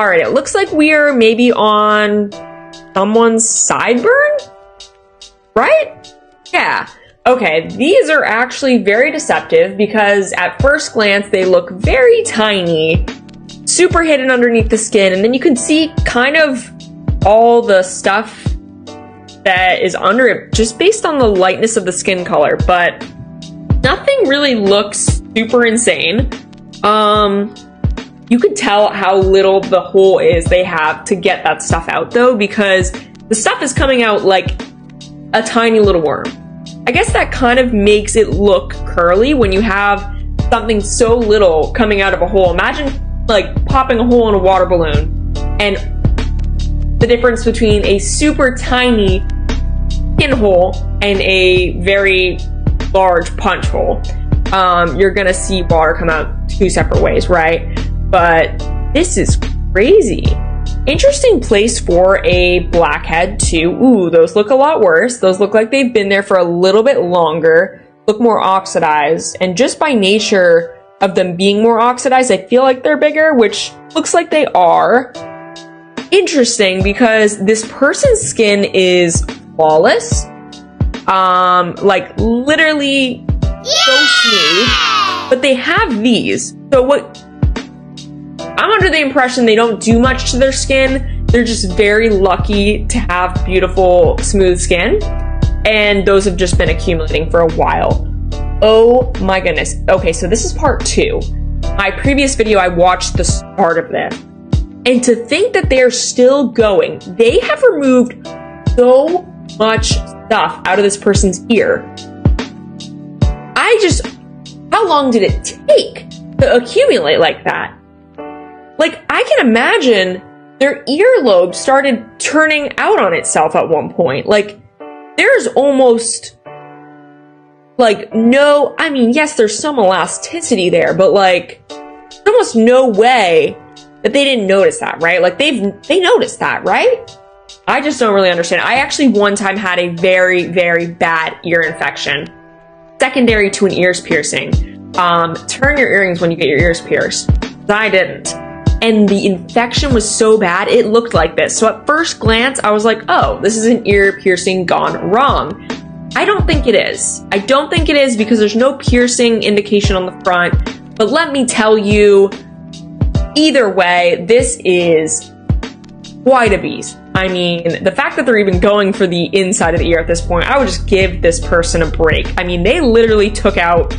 All right, it looks like we are maybe on someone's sideburn, right? Yeah. Okay, these are actually very deceptive because at first glance, they look very tiny, super hidden underneath the skin, and then you can see kind of all the stuff that is under it just based on the lightness of the skin color, but nothing really looks super insane. You could tell how little the hole is they have to get that stuff out though, because the stuff is coming out like a tiny little worm. I guess that kind of makes it look curly when you have something so little coming out of a hole. Imagine like popping a hole in a water balloon and the difference between a super tiny skin hole and a very large punch hole. You're gonna see water come out two separate ways, right? But this is crazy. Interesting place for a blackhead too. Ooh, those look a lot worse. Those look like they've been there for a little bit longer, look more oxidized, and just by nature of them being more oxidized, I feel like they're bigger, which looks like they are. Interesting, because this person's skin is flawless. Like literally so smooth, but they have these. So what, I'm under the impression they don't do much to their skin. They're just very lucky to have beautiful, smooth skin. And those have just been accumulating for a while. Oh my goodness. Okay, so this is part 2. My previous video, I watched the start of this. And to think that they're still going, they have removed so much stuff out of this person's ear. How long did it take to accumulate like that? Like, I can imagine their earlobe started turning out on itself at one point. Like, there's almost, like, no, I mean, yes, there's some elasticity there, but, like, there's almost no way that they didn't notice that, right? Like, they noticed that, right? I just don't really understand. I actually one time had a very, very bad ear infection, secondary to an ears piercing. Turn your earrings when you get your ears pierced. I didn't. And the infection was so bad, it looked like this. So at first glance, I was like, oh, this is an ear piercing gone wrong. I don't think it is. I don't think it is because there's no piercing indication on the front. But let me tell you, either way, this is quite a beast. I mean, the fact that they're even going for the inside of the ear at this point, I would just give this person a break. I mean, they literally took out,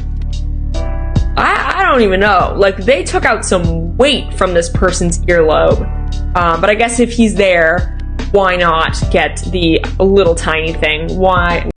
I don't even know, like they took out some weight from this person's earlobe. But I guess if he's there, why not get the little tiny thing? Why